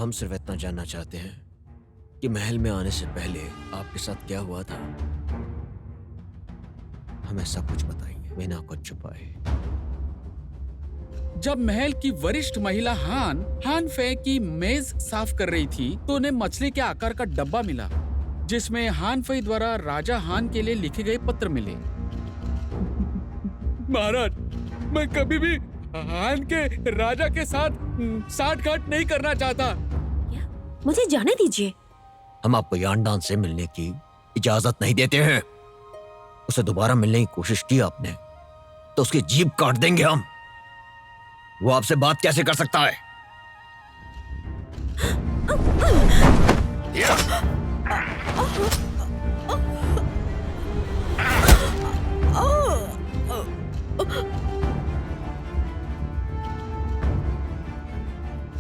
हम सिर्फ इतना जानना चाहते हैं कि महल में आने से पहले आपके साथ क्या हुआ था। हमें सब कुछ बताइए बिना कुछ छुपाए। जब महल की वरिष्ठ महिला हान फे की मेज साफ कर रही थी तो उन्हें मछली के आकार का डब्बा मिला जिसमें हान फे द्वारा राजा हान के लिए लिखे गए पत्र मिले। महाराज, मैं कभी भी हान के राजा के साथ साठगांठ नहीं करना चाहता। क्या? मुझे जाने दीजिए। हम आपको यांडान से मिलने की इजाजत नहीं देते हैं। उसे दोबारा मिलने की कोशिश की आपने तो उसकी जीभ काट देंगे हम। वो आपसे बात कैसे कर सकता है?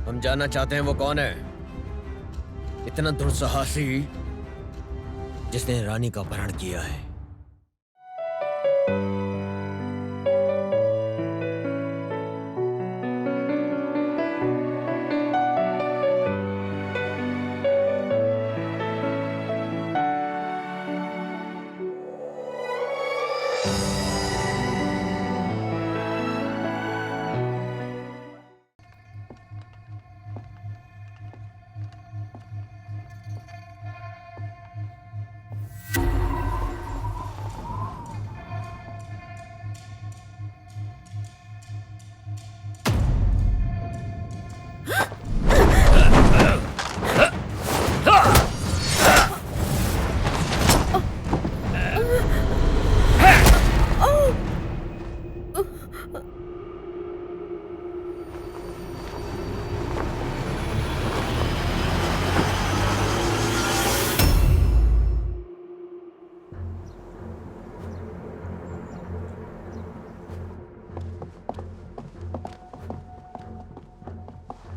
हम जानना चाहते हैं वो कौन है, इतना दुस्साहसी जिसने रानी का अपहरण किया है।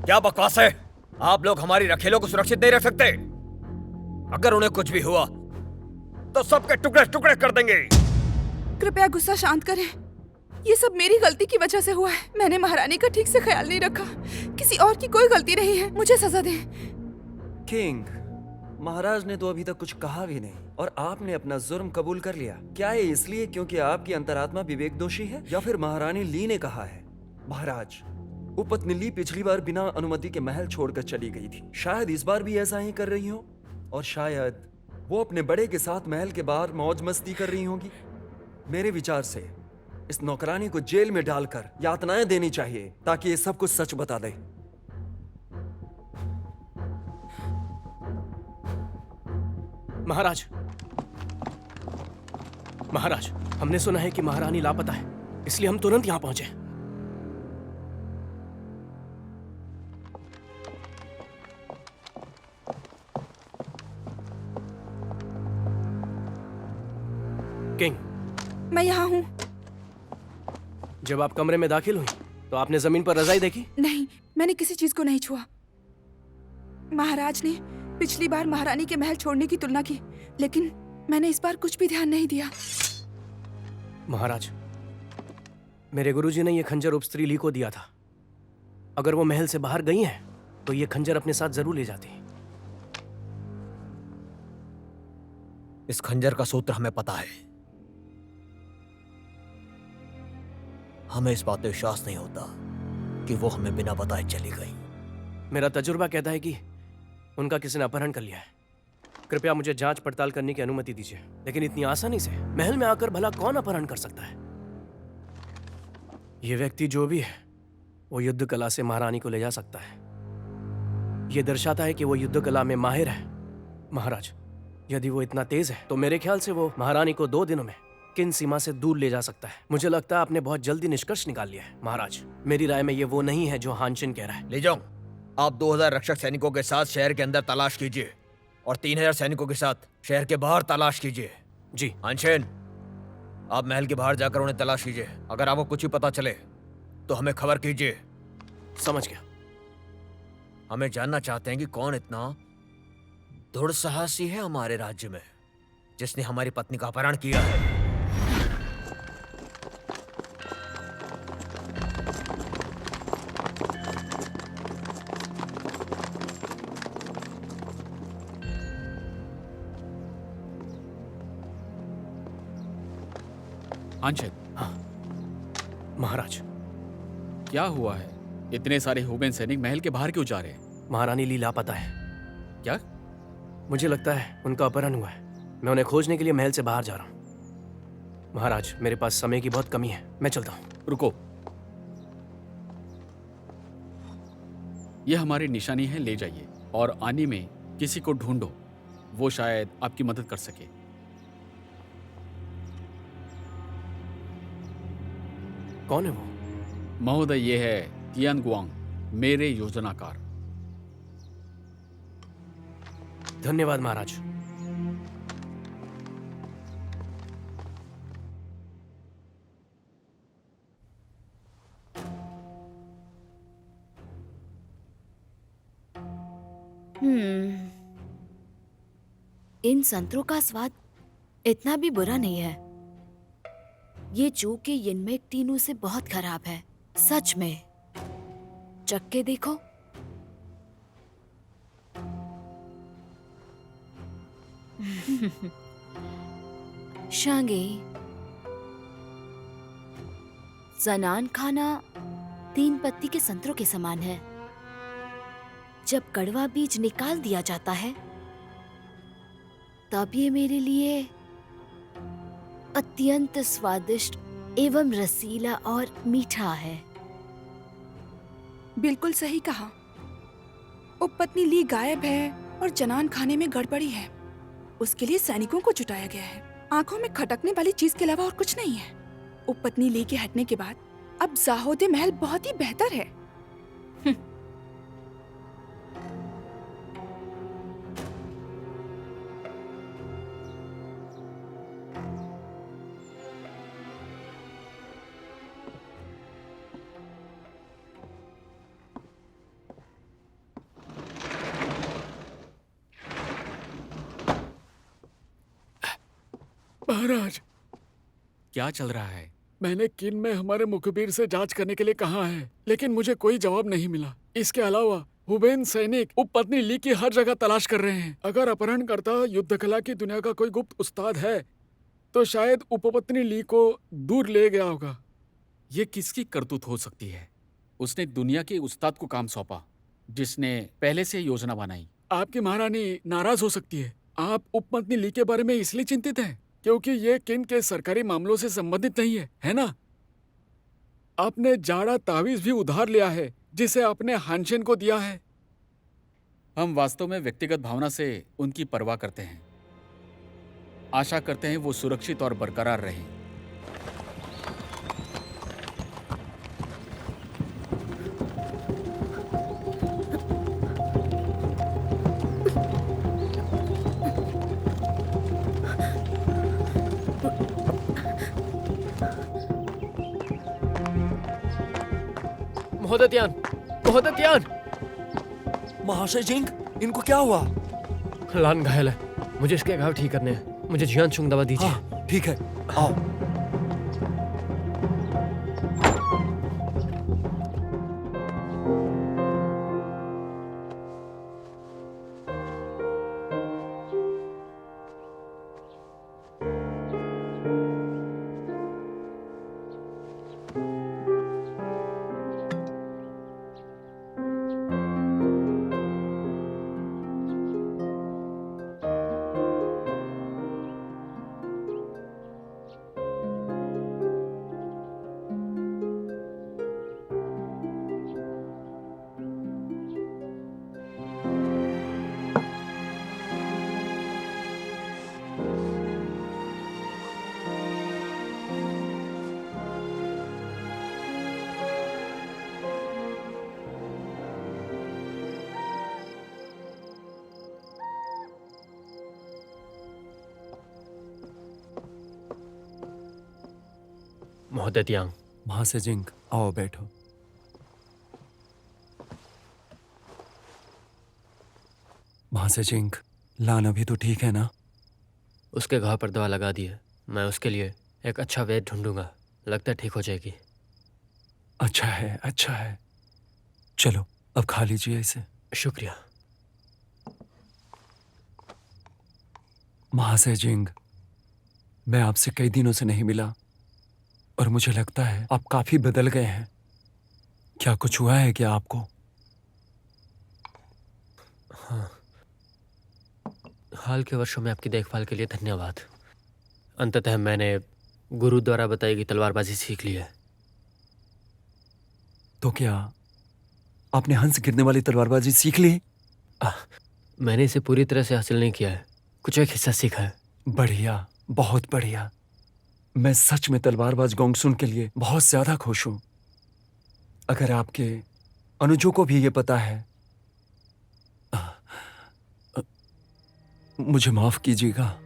क्या बकवास है? आप लोग हमारी रखेलों को सुरक्षित नहीं रख सकते। अगर उन्हें कुछ भी हुआ तो सबके टुकड़े टुकड़े कर देंगे। कृपया गुस्सा शांत करें। ये सब मेरी गलती की वजह से हुआ है। मैंने महारानी का ठीक से ख्याल नहीं रखा। किसी और की कोई गलती नहीं है। मुझे सजा दें। किंग, महाराज ने तो अभी तक कुछ कहा भी नहीं और आपने अपना जुर्म कबूल कर लिया। क्या ये इसलिए क्योंकि आपकी अंतरात्मा विवेक दोषी है या फिर महारानी ली ने कहा है? महाराज, उपपत्नी ली पिछली बार बिना अनुमति के महल छोड़कर चली गई थी। शायद इस बार भी ऐसा ही कर रही हो और शायद वो अपने बड़े के साथ महल के बाहर मौज मस्ती कर रही होगी। मेरे विचार से इस नौकरानी को जेल में डालकर यातनाएं देनी चाहिए ताकि ये सब कुछ सच बता दे। महाराज, महाराज, हमने सुना है कि महारानी लापता है, इसलिए हम तुरंत यहां पहुंचे। किंग, मैं यहाँ हूँ। जब आप कमरे में दाखिल हुई तो आपने जमीन पर रजाई देखी? नहीं, मैंने किसी चीज को नहीं छुआ। महाराज ने पिछली बार महारानी के महल छोड़ने की तुलना की, लेकिन मैंने इस बार कुछ भी ध्यान नहीं दिया। महाराज, मेरे गुरुजी ने यह खंजर उपस्त्री ली को दिया था। अगर वो महल से बाहर गई हैं, तो ये खंजर अपने साथ जरूर ले जाती। इस खंजर का सूत्र हमें पता है। हमें इस बात पे विश्वास नहीं होता कि वो हमें बिना बताए चली गई। मेरा तजुर्बा कहता है कि उनका किसी ने अपहरण कर लिया है। कृपया मुझे जांच पड़ताल करने की अनुमति दीजिए। लेकिन इतनी आसानी से महल में आकर भला कौन अपहरण कर सकता है? ये व्यक्ति जो भी है वो युद्ध कला से महारानी को ले जा सकता है। ये दर्शाता है कि वो युद्ध कला में माहिर है। महाराज, यदि वो इतना तेज है तो मेरे ख्याल से वो महारानी को 2 दिनों में किन सीमा से दूर ले जा सकता है। मुझे लगता है आपने बहुत जल्दी निष्कर्ष निकाल लिया है। महाराज, मेरी राय में ये वो नहीं है जो हानशिन कह रहा है। ले जाओ, आप 2000 रक्षक सैनिकों के साथ शहर के अंदर तलाश कीजिए और 3000 सैनिकों के साथ शहर के बाहर तलाश कीजिए। जी। हानशिन, आप महल के बाहर जाकर उन्हें तलाश कीजिए। अगर आपको कुछ भी पता चले तो हमें खबर कीजिए। समझ गया। हमें जानना चाहते हैं कि कौन इतना दुस्साहसी है हमारे राज्य में जिसने हमारी पत्नी का अपहरण किया है। हानशेन, महाराज, क्या हुआ है? इतने सारे हुबेन सैनिक महल के बाहर क्यों जा रहे हैं? महारानी ली लापता है। क्या? मुझे लगता है उनका अपहरण हुआ है। मैं उन्हें खोजने के लिए महल से बाहर जा रहा हूँ। महाराज, मेरे पास समय की बहुत कमी है, मैं चलता हूँ। रुको, यह हमारी निशानी है, ले जाइए और आने में किसी को ढूंढो, वो शायद आपकी मदद कर सके। कौन है वो? महोदय, ये है तियान गुआंग, मेरे योजनाकार। धन्यवाद महाराज। इन संतरों का स्वाद इतना भी बुरा नहीं है। ये जू के यिनमेक तीनों से बहुत खराब है, सच में। चख के देखो। शांगे, जनान खाना 3 पत्ती के संतरों के समान है। जब कड़वा बीज निकाल दिया जाता है तब ये मेरे लिए अत्यंत स्वादिष्ट एवं रसीला और मीठा है। बिल्कुल सही कहा। उपपत्नी ली गायब है और जनान खाने में गड़बड़ी है। उसके लिए सैनिकों को जुटाया गया है। आंखों में खटकने वाली चीज के अलावा और कुछ नहीं है। उपपत्नी ली के हटने के बाद अब जाहोदे महल बहुत ही बेहतर है। महाराज, क्या चल रहा है? मैंने किन में हमारे मुखबिर से जांच करने के लिए कहा है, लेकिन मुझे कोई जवाब नहीं मिला। इसके अलावा हुबेन सैनिक उपपत्नी ली की हर जगह तलाश कर रहे हैं। अगर अपहरणकर्ता युद्ध कला की दुनिया का कोई गुप्त उस्ताद है तो शायद उपपत्नी ली को दूर ले गया होगा। ये किसकी करतूत हो सकती है? उसने दुनिया के उस्ताद को काम सौंपा जिसने पहले से योजना बनाई। आपकी महारानी नाराज हो सकती है। आप उपपत्नी ली के बारे में इसलिए चिंतित हैं क्योंकि ये किन के सरकारी मामलों से संबंधित नहीं है ना? आपने जाड़ा तावीज भी उधार लिया है जिसे आपने हानशेन को दिया है। हम वास्तव में व्यक्तिगत भावना से उनकी परवाह करते हैं। आशा करते हैं वो सुरक्षित और बरकरार रहें। महोदत्यान, महोदत्यान! महाशय जिंग, इनको क्या हुआ? लान घायल है, मुझे इसके घाव ठीक करने हैं। मुझे जियान छुंग दवा दीजिए। हाँ, ठीक है, आओ। महोदत्यान, महाशय जिंग, आओ बैठो। महाशय जिंग, लान अभी तो ठीक है ना? उसके घाव पर दवा लगा दी है। मैं उसके लिए एक अच्छा वैद्य ढूंढूंगा। लगता है ठीक हो जाएगी। अच्छा है, अच्छा है। चलो अब खा लीजिए इसे। शुक्रिया। महाशय जिंग, मैं आपसे कई दिनों से नहीं मिला। और मुझे लगता है आप काफी बदल गए हैं। क्या कुछ हुआ है क्या आपको? हाल के वर्षों में आपकी देखभाल के लिए धन्यवाद। अंततः मैंने गुरु द्वारा बताई गई तलवारबाजी सीख ली है। तो क्या आपने हंस गिरने वाली तलवारबाजी सीख ली? मैंने इसे पूरी तरह से हासिल नहीं किया है, कुछ एक हिस्सा सीखा है। बढ़िया, बहुत बढ़िया। मैं सच में तलवारबाज गोंगसुन के लिए बहुत ज्यादा खुश हूं। अगर आपके अनुजों को भी ये पता है, मुझे माफ कीजिएगा।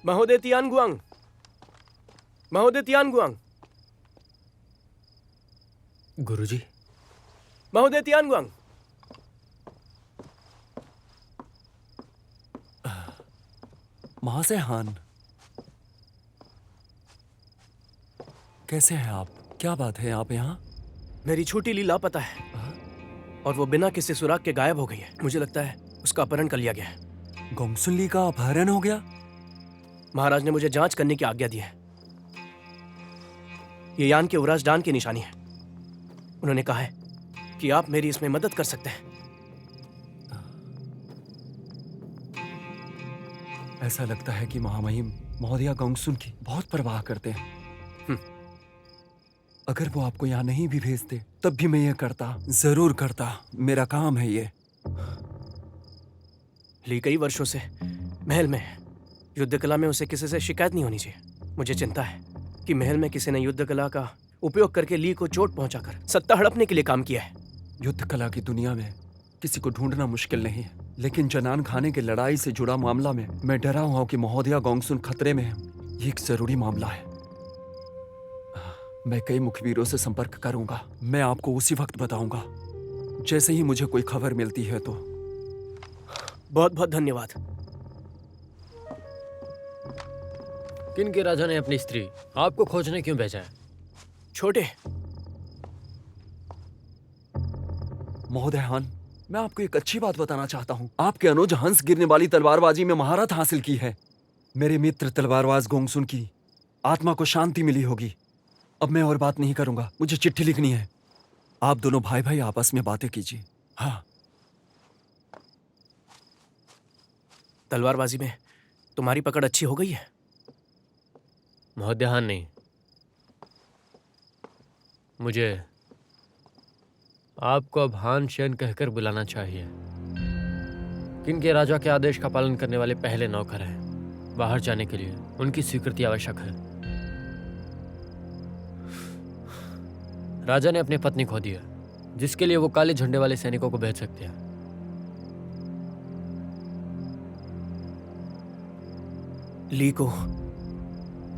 महोदय तियानगुआंग, महोदय तियानगुआंग, गुरुजी, महोदय तियानगुआंग। महाशय हान, कैसे हैं आप? क्या बात है आप यहाँ? मेरी छोटी ली लापता है और वो बिना किसी सुराग के गायब हो गई है। मुझे लगता है उसका अपहरण कर लिया गया है। गोंगसुन ली का अपहरण हो गया? महाराज ने मुझे जांच करने की आज्ञा दी है। ये यान के उराज डान की निशानी है। उन्होंने कहा है कि आप मेरी इसमें मदद कर सकते हैं। ऐसा लगता है कि महामहिम महोदया गोंगसुन की बहुत परवाह करते हैं। अगर वो आपको यहाँ नहीं भी भेजते तब भी मैं ये करता, जरूर करता। मेरा काम है ये। ली कई वर्षों से महल में है। युद्ध कला में उसे किसी से शिकायत नहीं होनी चाहिए। मुझे चिंता है कि महल में किसी ने युद्ध कला का उपयोग करके ली को चोट पहुंचाकर सत्ता हड़पने के लिए काम किया है। युद्ध कला की दुनिया में किसी को ढूंढना मुश्किल नहीं है, लेकिन जनान खाने की लड़ाई से जुड़ा मामला में मैं डरा हुआ हूं कि महोदया गोंगसुन खतरे में है। ये एक जरूरी मामला है। मैं कई मुखबिरों से संपर्क करूंगा। मैं आपको उसी वक्त बताऊंगा जैसे ही मुझे कोई खबर मिलती है। तो बहुत बहुत धन्यवाद। किन के राजा ने अपनी स्त्री आपको खोजने क्यों भेजा है? छोटे महोदय हान, मैं आपको एक अच्छी बात बताना चाहता हूँ। आपके अनुज हंस गिरने वाली तलवारबाजी में महारत हासिल की है। मेरे मित्र तलवारबाज गोंगसुन की आत्मा को शांति मिली होगी। अब मैं और बात नहीं करूंगा, मुझे चिट्ठी लिखनी है। आप दोनों भाई भाई आपस में बातें कीजिए। हाँ। तलवारबाजी में तुम्हारी पकड़ अच्छी हो गई है? महोदय नहीं, मुझे आपको अब हान शेन कहकर बुलाना चाहिए। किन के राजा के आदेश का पालन करने वाले पहले नौकर हैं। बाहर जाने के लिए उनकी स्वीकृति आवश्यक है। राजा ने अपनी पत्नी खो दी है, जिसके लिए वो काले झंडे वाले सैनिकों को भेज सकते हैं। ली को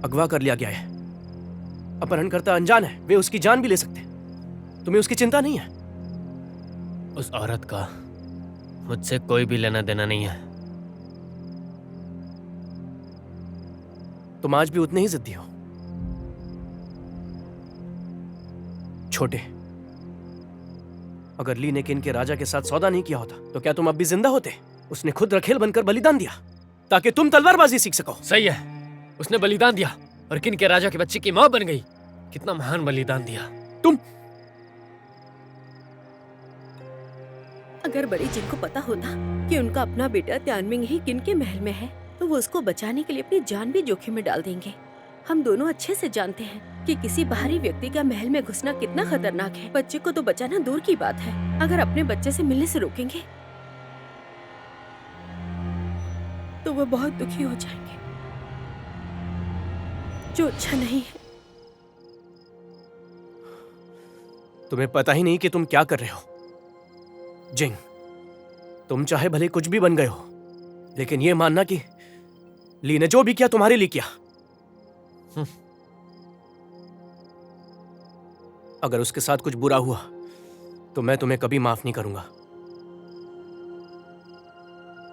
अगवा कर लिया गया है। अपहरणकर्ता अनजान है, वे उसकी जान भी ले सकते हैं। तुम्हें उसकी चिंता नहीं है? उस औरत का मुझसे कोई भी लेना देना नहीं है। तुम आज भी उतने ही जिद्दी हो। छोटे, अगर ली ने किन के राजा के साथ सौदा नहीं किया होता तो क्या तुम अब भी जिंदा होते? उसने खुद रखेल बनकर बलिदान दिया ताकि तुम तलवारबाजी सीख सको। सही है, उसने बलिदान दिया और किन के राजा के बच्चे की मां बन गई। कितना महान बलिदान दिया। तुम अगर बड़ी जिन को पता होता कि उनका अपना बेटा त्यानमिंग ही किन के महल में है, तो वो उसको बचाने के लिए अपनी जान भी जोखिम में डाल देंगे। हम दोनों अच्छे से जानते हैं कि किसी बाहरी व्यक्ति का महल में घुसना कितना खतरनाक है। बच्चे को तो बचाना दूर की बात है, अगर अपने बच्चे से मिलने से रोकेंगे तो वो बहुत दुखी हो जाएंगे, जो अच्छा नहीं है। तुम्हें पता ही नहीं कि तुम क्या कर रहे हो। जिंग, तुम चाहे भले कुछ भी बन गए हो, लेकिन ये मानना कि ली ने जो भी किया तुम्हारे लिए किया। अगर उसके साथ कुछ बुरा हुआ तो मैं तुम्हें कभी माफ नहीं करूंगा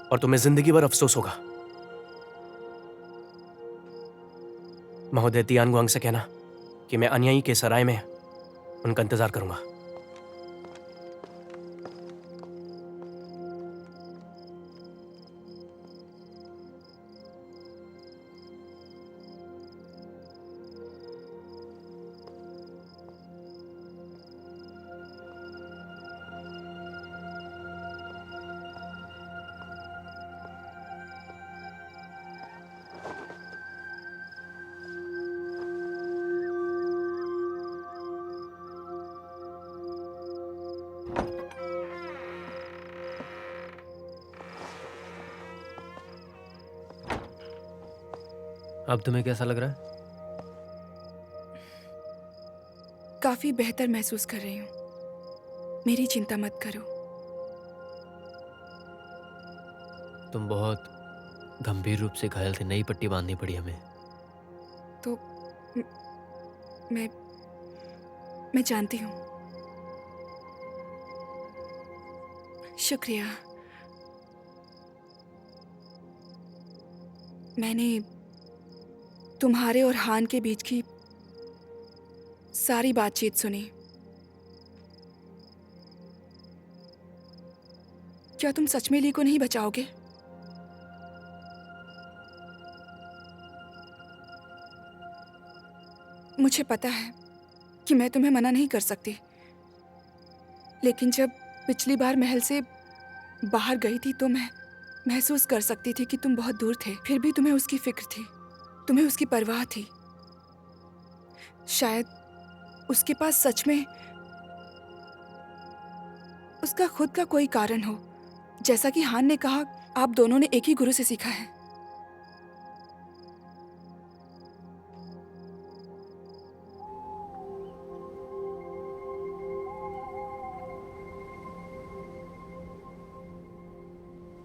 और तुम्हें जिंदगी भर अफसोस होगा। महोदय तियानगुआंग से कहना कि मैं अन्यायी के सराय में उनका इंतजार करूंगा। अब तुम्हें कैसा लग रहा है? काफी बेहतर महसूस कर रही हूँ। मेरी चिंता मत करो। तुम बहुत गंभीर रूप से घायल थे, नई पट्टी बांधनी पड़ी हमें। तो मैं जानती हूँ। शुक्रिया। मैंने तुम्हारे और हान के बीच की सारी बातचीत सुनी। क्या तुम सच में ली को नहीं बचाओगे? मुझे पता है कि मैं तुम्हें मना नहीं कर सकती, लेकिन जब पिछली बार महल से बाहर गई थी तो मैं महसूस कर सकती थी कि तुम बहुत दूर थे। फिर भी तुम्हें उसकी फिक्र थी, तुम्हें उसकी परवाह थी। शायद उसके पास सच में उसका खुद का कोई कारण हो। जैसा कि हान ने कहा, आप दोनों ने एक ही गुरु से सीखा है।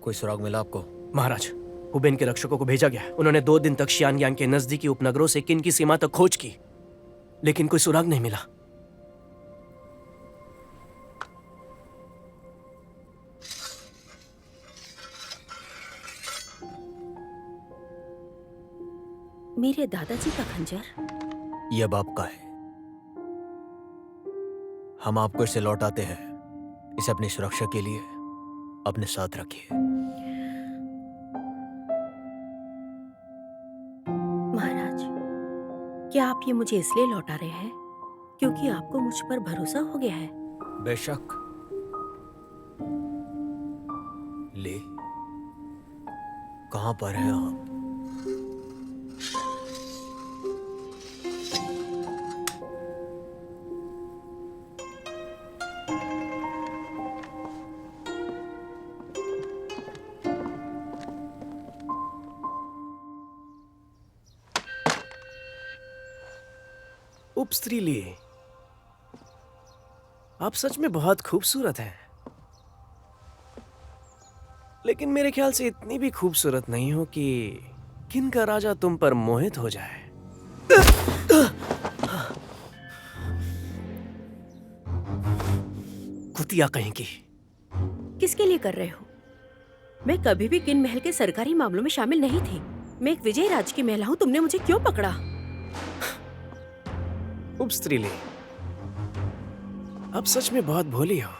कोई सुराग मिला आपको? महाराज, हुबेन के रक्षकों को भेजा गया। उन्होंने 2 दिन तक शियानयांग के नजदीकी उपनगरों से किन की सीमा तक खोज की, लेकिन कोई सुराग नहीं मिला। मेरे दादाजी का खंजर। ये अब आपका है। हम आपको इसे लौटाते हैं। इसे अपनी सुरक्षा के लिए अपने साथ रखिए। महाराज, क्या आप ये मुझे इसलिए लौटा रहे हैं क्योंकि आपको मुझ पर भरोसा हो गया है? बेशक। ले, कहां पर हैं आप? उपस्त्री ली, आप सच में बहुत खूबसूरत हैं, लेकिन मेरे ख्याल से इतनी भी खूबसूरत नहीं हो कि किन का राजा तुम पर मोहित हो जाए। कुतिया कहीं की। किसके लिए कर रहे हो? मैं कभी भी किन महल के सरकारी मामलों में शामिल नहीं थी। मैं एक विजय राज की महिला हूँ। तुमने मुझे क्यों पकड़ा? उपस्त्रीले, आप सच में बहुत भोली हो।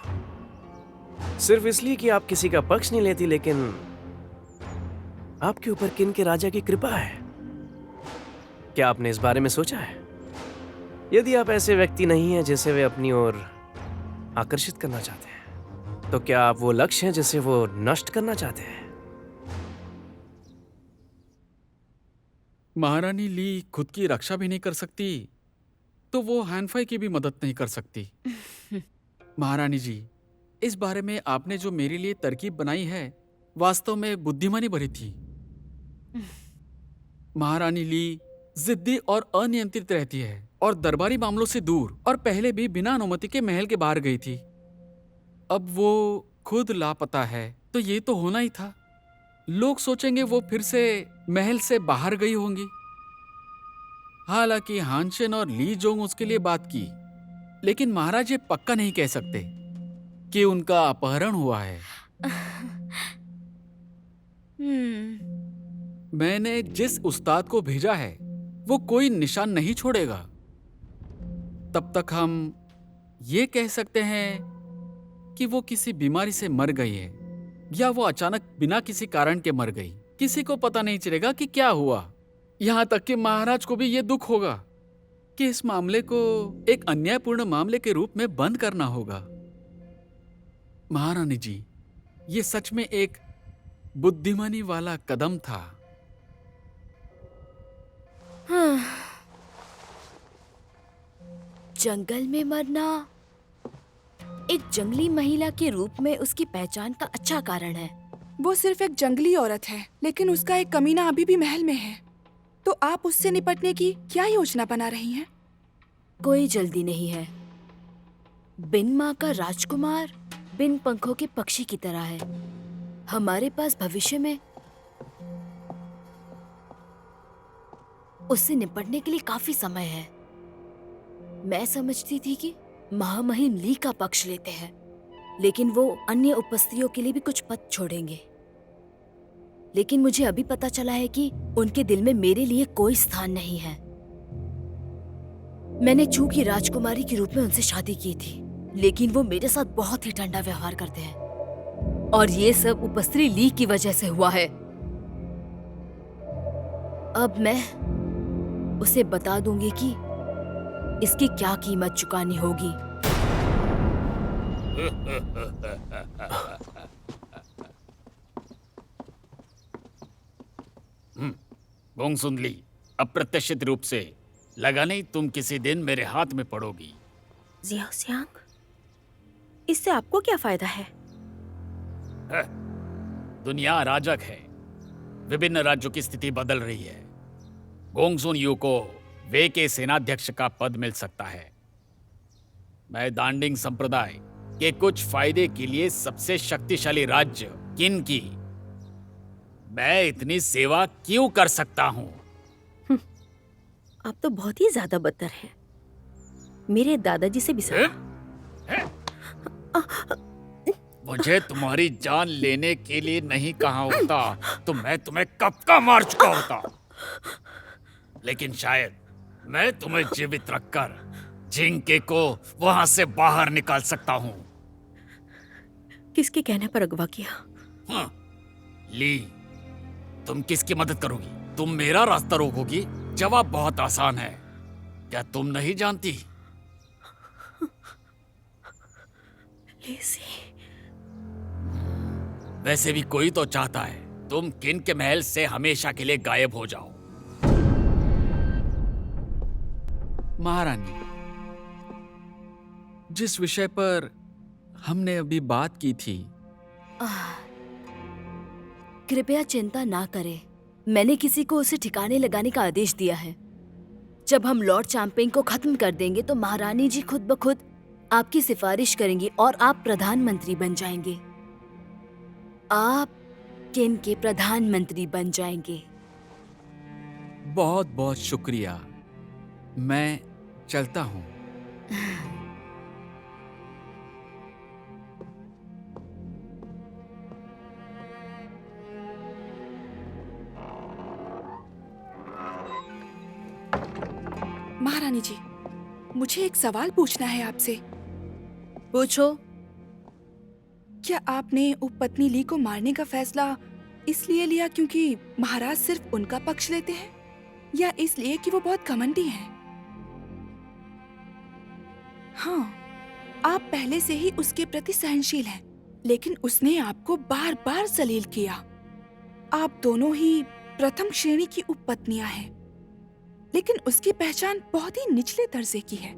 सिर्फ इसलिए कि आप किसी का पक्ष नहीं लेती, लेकिन आपके ऊपर किन के राजा की कृपा है। क्या आपने इस बारे में सोचा है? यदि आप ऐसे व्यक्ति नहीं हैं जिसे वे अपनी ओर आकर्षित करना चाहते हैं, तो क्या आप वो लक्ष्य हैं जिसे वो नष्ट करना चाहते हैं? महारानी ली खुद की रक्षा भी नहीं कर सकती, तो वो हानफाई की भी मदद नहीं कर सकती। महारानी जी, इस बारे में आपने जो मेरे लिए तरकीब बनाई है, वास्तव में बुद्धिमानी भरी थी। महारानी ली जिद्दी और अनियंत्रित रहती है और दरबारी मामलों से दूर, और पहले भी बिना अनुमति के महल के बाहर गई थी। अब वो खुद लापता है, तो ये तो होना ही था। लोग सोचेंगे वो फिर से महल से बाहर गई होंगी। हालांकि हानशेन और ली जोंग उसके लिए बात की, लेकिन महाराज ये पक्का नहीं कह सकते कि उनका अपहरण हुआ है। मैंने जिस उस्ताद को भेजा है वो कोई निशान नहीं छोड़ेगा। तब तक हम ये कह सकते हैं कि वो किसी बीमारी से मर गई है या वो अचानक बिना किसी कारण के मर गई। किसी को पता नहीं चलेगा कि क्या हुआ। यहाँ तक कि महाराज को भी ये दुख होगा कि इस मामले को एक अन्यायपूर्ण मामले के रूप में बंद करना होगा। महारानी जी, ये सच में एक बुद्धिमानी वाला कदम था। हाँ। जंगल में मरना एक जंगली महिला के रूप में उसकी पहचान का अच्छा कारण है। वो सिर्फ एक जंगली औरत है, लेकिन उसका एक कमीना अभी भी महल में है। तो आप उससे निपटने की क्या योजना बना रही हैं? कोई जल्दी नहीं है। बिन माँ का राजकुमार बिन पंखों के पक्षी की तरह है। हमारे पास भविष्य में उससे निपटने के लिए काफी समय है। मैं समझती थी कि महामहिम ली का पक्ष लेते हैं, लेकिन वो अन्य उपस्थितियों के लिए भी कुछ पद छोड़ेंगे। लेकिन मुझे अभी पता चला है कि उनके दिल में मेरे लिए कोई स्थान नहीं है। मैंने चू की राजकुमारी के रूप में उनसे शादी की थी, लेकिन वो मेरे साथ बहुत ही ठंडा व्यवहार करते हैं और ये सब उपस्त्री ली की वजह से हुआ है। अब मैं उसे बता दूंगी कि इसकी क्या कीमत चुकानी होगी। गोंगसुन ली, अप्रत्याशित रूप से लगा नहीं तुम किसी दिन मेरे हाथ में पड़ोगी। जियाओसियांग, इससे आपको क्या फायदा है? दुनिया अराजक है। विभिन्न राज्यों की स्थिति बदल रही है। गोंगसुन यू को वे के सेनाध्यक्ष का पद मिल सकता है। मैं दांडिंग संप्रदाय के कुछ फायदे के लिए सबसे शक्तिशाली राज्य किन की मैं इतनी सेवा क्यों कर सकता हूँ? आप तो बहुत ही ज्यादा बदतर हैं। मेरे दादाजी से भी ज्यादा। मुझे तुम्हारी जान लेने के लिए नहीं कहा होता तो मैं तुम्हें कब का मार चुका होता। लेकिन शायद मैं तुम्हें जीवित रखकर जिंके को वहां से बाहर निकाल सकता हूँ। किसके कहने पर अगवा किया? हाँ, ली, तुम किसकी मदद करोगी? तुम मेरा रास्ता रोकोगी? जवाब बहुत आसान है। क्या तुम नहीं जानती? लेसी। वैसे भी कोई तो चाहता है तुम किन के महल से हमेशा के लिए गायब हो जाओ। महारानी, जिस विषय पर हमने अभी बात की थी, कृपया चिंता ना करें। मैंने किसी को उसे ठिकाने लगाने का आदेश दिया है। जब हम लॉर्ड चैंपियन को खत्म कर देंगे तो महारानी जी खुद ब खुद आपकी सिफारिश करेंगी और आप प्रधानमंत्री बन जाएंगे। आप किन के प्रधानमंत्री बन जाएंगे। बहुत बहुत शुक्रिया। मैं चलता हूँ। महारानी जी, मुझे एक सवाल पूछना है आपसे। पूछो। क्या आपने उपपत्नी ली को मारने का फैसला इसलिए लिया क्योंकि महाराज सिर्फ उनका पक्ष लेते हैं, या इसलिए कि वो बहुत घमंडी हैं? हाँ, आप पहले से ही उसके प्रति सहनशील हैं, लेकिन उसने आपको बार बार जलील किया। आप दोनों ही प्रथम श्रेणी की उपपत्नियां हैं, लेकिन उसकी पहचान बहुत ही निचले दर्जे की है।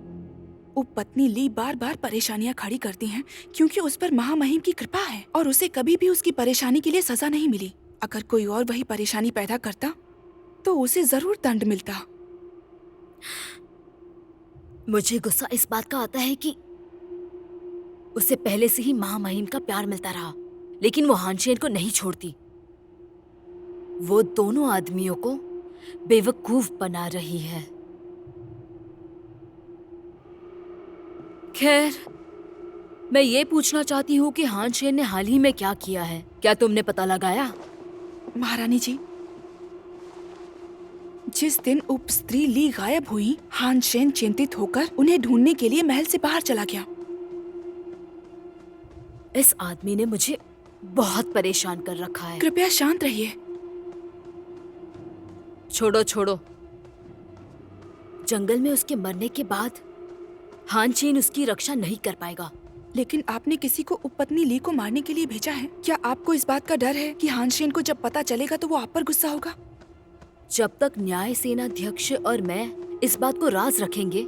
उपपत्नी ली बार बार परेशानियां खड़ी करती हैं क्योंकि उस पर महामहिम की कृपा है और उसे कभी भी उसकी परेशानी के लिए सजा नहीं मिली। अगर कोई और वही परेशानी पैदा करता तो उसे जरूर दंड मिलता। मुझे गुस्सा इस बात का आता है कि उसे पहले से ही महामहिम का प्यार मिलता रहा, लेकिन वो हानशेन को नहीं छोड़ती। वो दोनों आदमियों को बेवकूफ बना रही है। खैर, मैं ये पूछना चाहती हूँ कि हान शेन ने हाल ही में क्या किया है। क्या तुमने पता लगाया? महारानी जी, जिस दिन उप स्त्री ली गायब हुई, हान शेन चिंतित होकर उन्हें ढूंढने के लिए महल से बाहर चला गया। इस आदमी ने मुझे बहुत परेशान कर रखा है। कृपया शांत रहिए। छोड़ो छोड़ो। जंगल में उसके मरने के बाद हान चीन उसकी रक्षा नहीं कर पाएगा। लेकिन आपने किसी को उपपत्नी ली को मारने के लिए भेजा है। क्या आपको इस बात का डर है कि हान शेन को जब पता चलेगा तो वो आप पर गुस्सा होगा? जब तक न्याय सेनाध्यक्ष और मैं इस बात को राज रखेंगे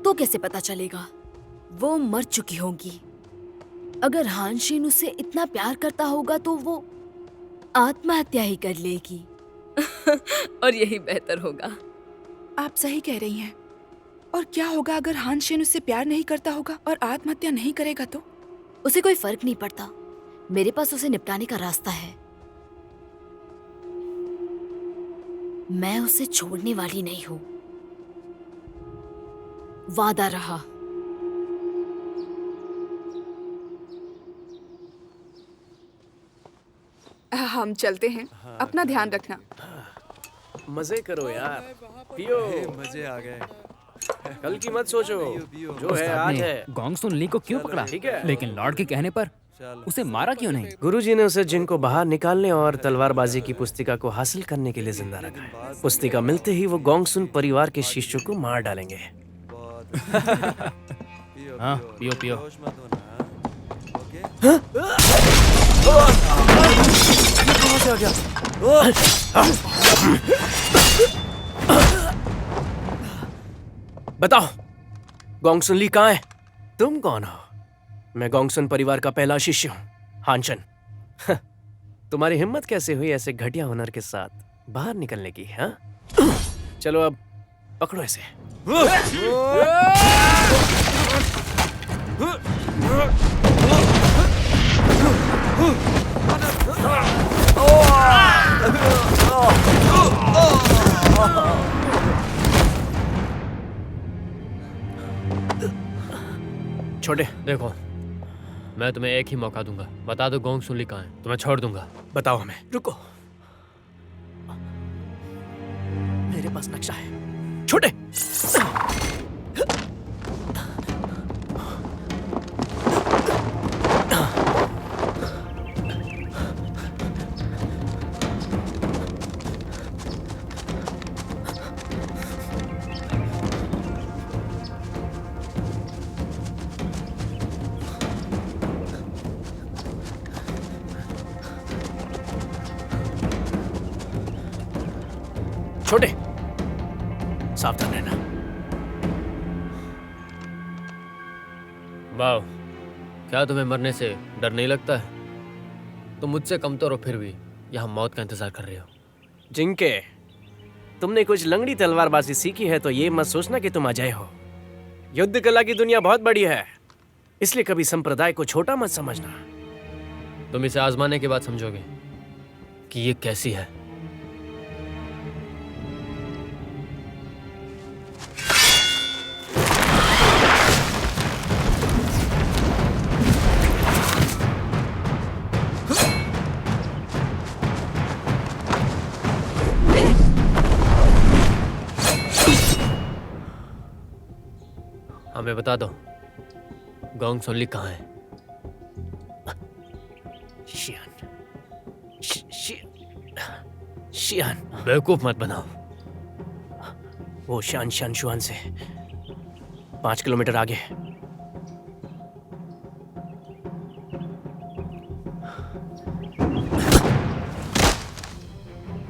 तो कैसे पता चलेगा? वो मर चुकी होंगी। अगर हान शेन उससे इतना प्यार करता होगा तो वो आत्महत्या ही कर लेगी। और यही बेहतर होगा। आप सही कह रही हैं। और क्या होगा अगर हान शेन उससे प्यार नहीं करता होगा और आत्महत्या नहीं करेगा तो? उसे कोई फर्क नहीं पड़ता। मेरे पास उसे निपटाने का रास्ता है। मैं उसे छोड़ने वाली नहीं हूं। वादा रहा। हम चलते हैं। अपना ध्यान रखना। मजे करो यार, पियो। मजे आ गए। कल की मत सोचो, जो है उस्ताद आज ने है। गोंगसुन ली को क्यों पकड़ा? ठीक है। लेकिन लॉर्ड के कहने पर उसे मारा क्यों नहीं? गुरुजी ने उसे जिन को बाहर निकालने और तलवारबाजी की पुस्तिका को हासिल करने के लिए जिंदा रखा है। पुस्तिका मिलते ही वो गोंगसुन परिवार के शिष्यों को मार डालेंगे। हाँ, पियो पियो। कहाँ से आ गया? बताओ, गोंगसुन ली कहाँ है? तुम कौन हो? मैं गोंगसुन परिवार का पहला शिष्य हूँ, हानचन। तुम्हारी हिम्मत कैसे हुई ऐसे घटिया हुनर के साथ बाहर निकलने की? हाँ, चलो अब पकड़ो इसे। छोटे, देखो, मैं तुम्हें एक ही मौका दूंगा। बता दो गोंगसुन ली कहाँ है, तो मैं छोड़ दूंगा। बताओ हमें। रुको, मेरे पास नक्शा है। छोटे, छोटे, सावधान रहना। वाह, क्या तुम्हें मरने से डर नहीं लगता है? तुम मुझसे कमतर हो फिर भी यहाँ मौत का इंतजार कर रहे हो। जिनके, तुमने कुछ लंगड़ी तलवारबाजी सीखी है तो ये मत सोचना कि तुम अजय हो। युद्ध कला की दुनिया बहुत बड़ी है, इसलिए कभी संप्रदाय को छोटा मत समझना। तुम इसे आजमाने के बाद समझोगे कि ये कैसी है। हमें बता दो, गोंगसुन ली कहाँ है? शियान, बेवकूफ मत बनाओ। वो शान शुआन से 5 किलोमीटर आगे।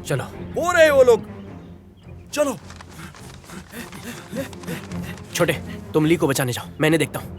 चलो। हो रहे वो लोग, चलो। छोटे, तुम ली को बचाने जाओ, मैंने देखता हूँ।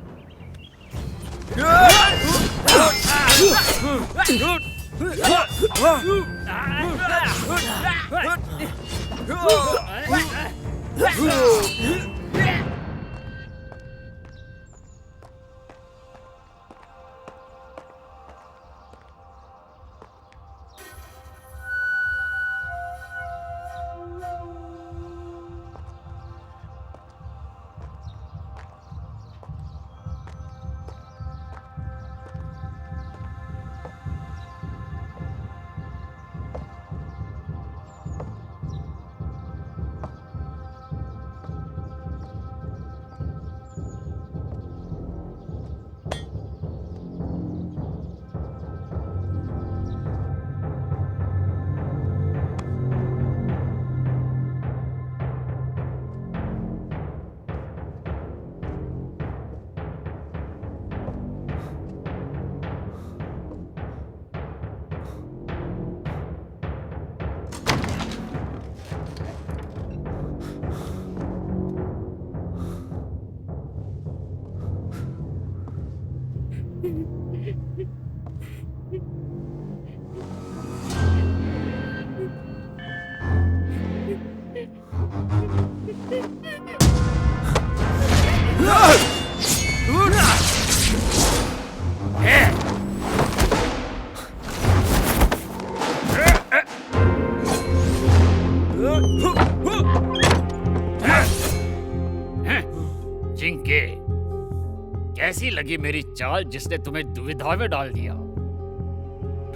कैसी लगी मेरी चाल जिसने तुम्हें दुविधा में डाल दिया?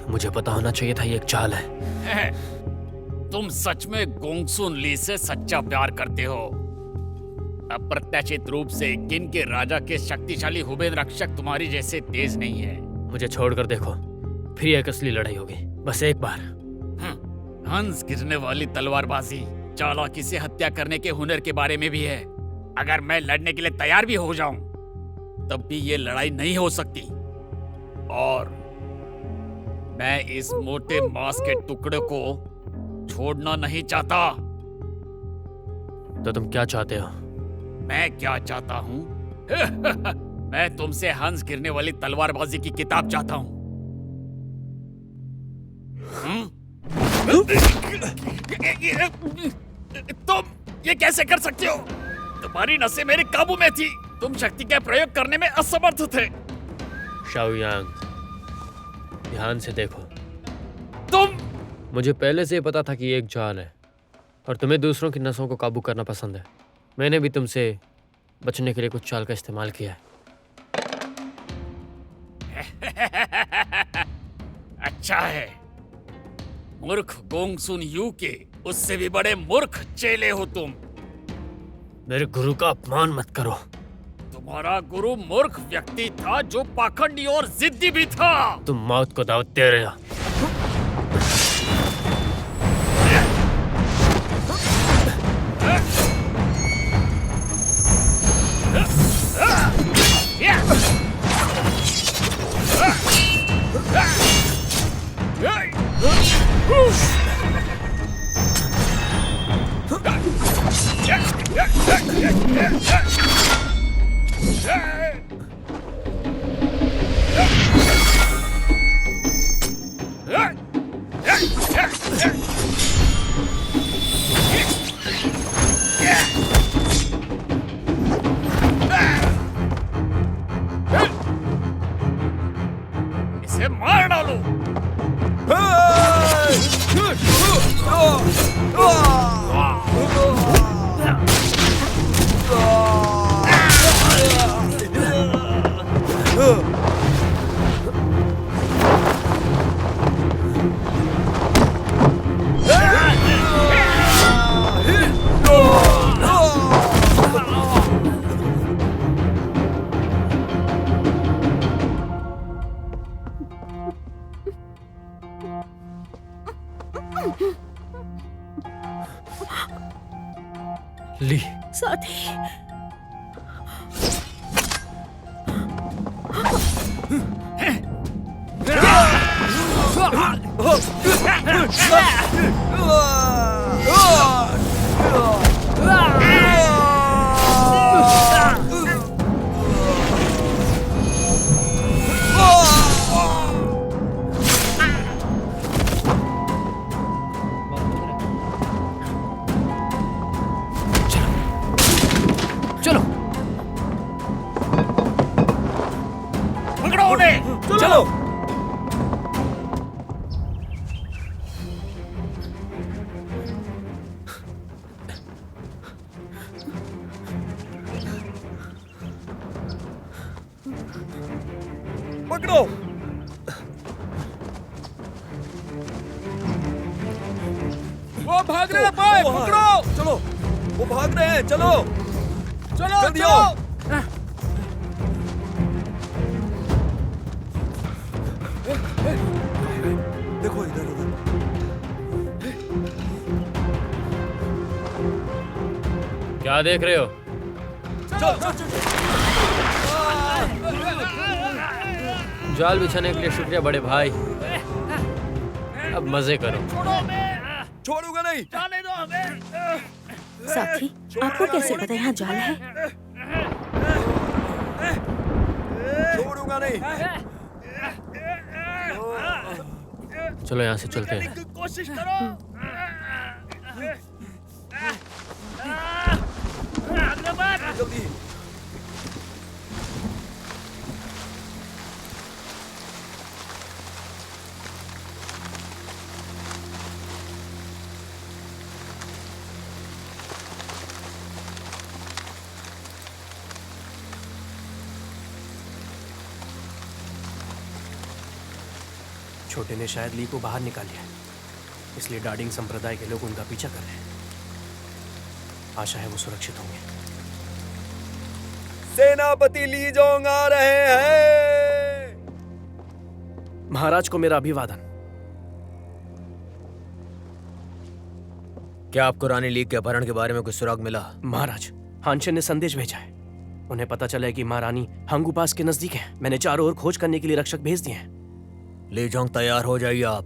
मुझे पता होना चाहिए था ये एक चाल है। तुम सच में गोंगसुन ली से सच्चा प्यार करते हो। अप्रत्याशित रूप से किन के राजा के शक्तिशाली हुबेन रक्षक तुम्हारी जैसे तेज नहीं है। मुझे छोड़कर देखो, फिर एक असली लड़ाई होगी, बस एक बार। हंस गिरने वाली तलवारबाजी, चालाकी से हत्या करने के हुनर के बारे में भी है। अगर मैं लड़ने के लिए तैयार भी हो जाऊं, तब भी ये लड़ाई नहीं हो सकती। और मैं इस मोटे मांस के टुकड़े को छोड़ना नहीं चाहता। तो तुम क्या चाहते हो? मैं क्या चाहता हूँ? मैं तुमसे हंस गिरने वाली तलवारबाजी की किताब चाहता हूँ। तुम ये कैसे कर सकते हो? तुम्हारी नसें मेरे काबू में थी। तुम शक्ति का प्रयोग करने में असमर्थ थे। शाओयांग, ध्यान से देखो। तुम मुझे पहले से ही पता था कि ये एक चाल है और तुम्हें दूसरों की नसों को काबू करना पसंद है। मैंने भी तुमसे बचने के लिए कुछ चाल का इस्तेमाल किया है। अच्छा है। मूर्ख गोंगसुन यू के उससे भी बड़े मूर्ख चेले हो तुम। मेरे गुरु का अपमान मत करो। तुम्हारा गुरु मूर्ख व्यक्ति था जो पाखंडी और जिद्दी भी था। तुम मौत को दावत दे रहे हो। इसे मार डालो। ली, साथी, चलो पकड़ो उन्हें। चलो। पकड़ो। वो भाग रहे हैं भाई, पकड़ो। चलो, वो भाग रहे हैं। चलो चलो जल्दी आओ। देखो इधर उधर। क्या देख रहे हो? चल चल चल। जाल बिछाने के लिए शुक्रिया बड़े भाई। अब मजे करो। छोड़ूंगा नहीं। साथी, आपको कैसे पता यहाँ जाल है? छोड़ूंगा नहीं। चलो यहाँ से चलते हैं। कोशिश करो। जल्दी। छोटे ने शायद ली को बाहर निकाल लिया है, इसलिए डार्डिंग संप्रदाय के लोग उनका पीछा कर रहे हैं। आशा है वो सुरक्षित होंगे। सेनापति ली जोंग आ रहे हैं। महाराज को मेरा अभिवादन। क्या आपको रानी ली के अपहरण के बारे में कुछ सुराग मिला? महाराज, हानशन ने संदेश भेजा है। उन्हें पता चला है कि महारानी हंगू पास के नजदीक है। मैंने चारों ओर खोज करने के लिए रक्षक भेज दिए हैं। ली जोंग तैयार हो जाइए आप।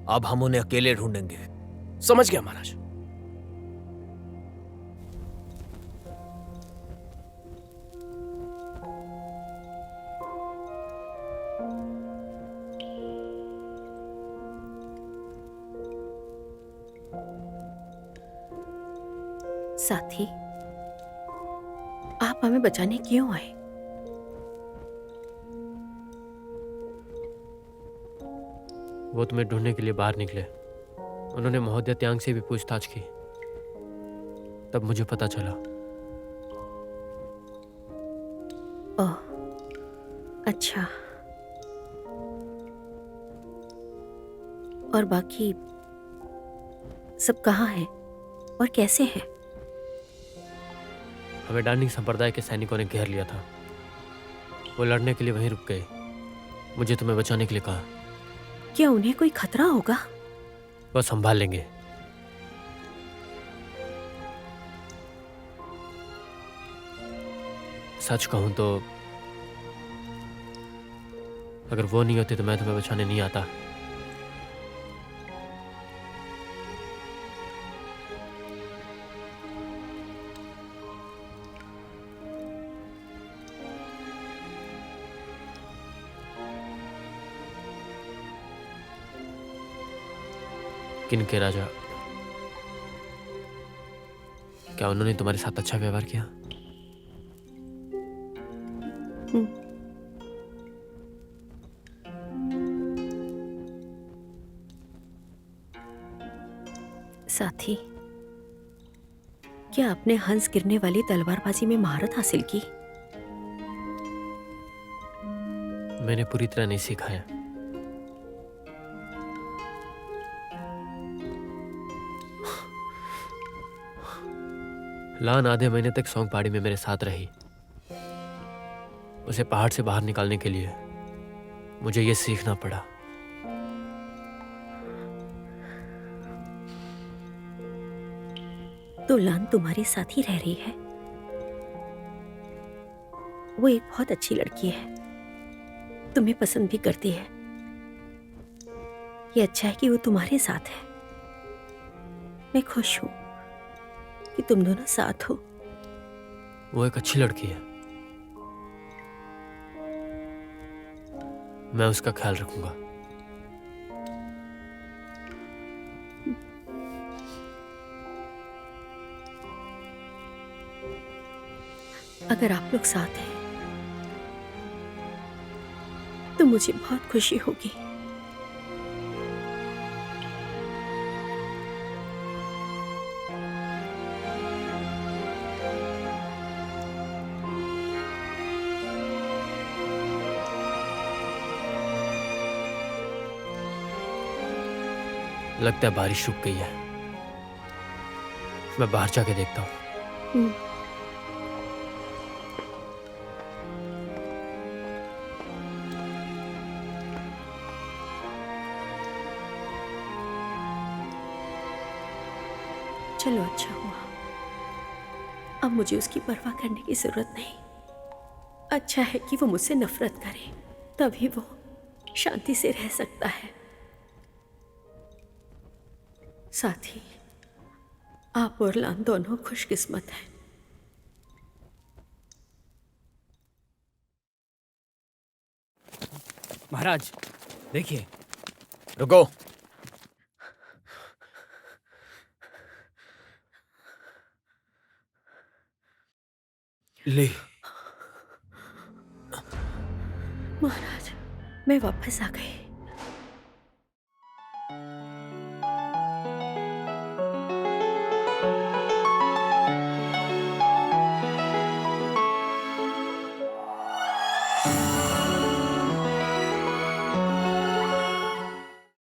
अब हम उन्हें अकेले ढूंढेंगे। समझ गया महाराज। साथी, आप हमें बचाने क्यों आए? वो तुम्हें ढूंढने के लिए बाहर निकले। उन्होंने महोदय त्यांग से भी पूछताछ की, तब मुझे पता चला। ओह, अच्छा। और बाकी सब कहाँ हैं और कैसे हैं? हमें डार्निंग संप्रदाय के सैनिकों ने घेर लिया था। वो लड़ने के लिए वहीं रुक गए। मुझे तुम्हें बचाने के लिए कहा। क्या उन्हें कोई खतरा होगा? वो संभाल लेंगे। सच कहूं तो अगर वो नहीं होते तो मैं तुम्हें बचाने नहीं आता। किन के राजा, क्या उन्होंने तुम्हारे साथ अच्छा व्यवहार किया? साथी, क्या आपने हंस गिरने वाली तलवारबाजी में महारत हासिल की? मैंने पूरी तरह नहीं सीखा है। लान आधे महीने तक सोंग पहाड़ी में मेरे साथ रही। उसे पहाड़ से बाहर निकालने के लिए मुझे यह सीखना पड़ा। तो लान तुम्हारे साथ ही रह रही है। वो एक बहुत अच्छी लड़की है, तुम्हें पसंद भी करती है। ये अच्छा है कि वो तुम्हारे साथ है। मैं खुश हूं कि तुम दोनों साथ हो। वो एक अच्छी लड़की है, मैं उसका ख्याल रखूंगा। अगर आप लोग साथ हैं तो मुझे बहुत खुशी होगी। लगता है बारिश रुक गई है। मैं बाहर जाके देखता हूँ। चलो, अच्छा हुआ। अब मुझे उसकी परवाह करने की जरूरत नहीं। अच्छा है कि वो मुझसे नफरत करे, तभी वो शांति से रह सकता है। साथी, आप और लान दोनों खुशकिस्मत हैं। महाराज, देखिए। रुको। ले। महाराज, मैं वापस आ गई।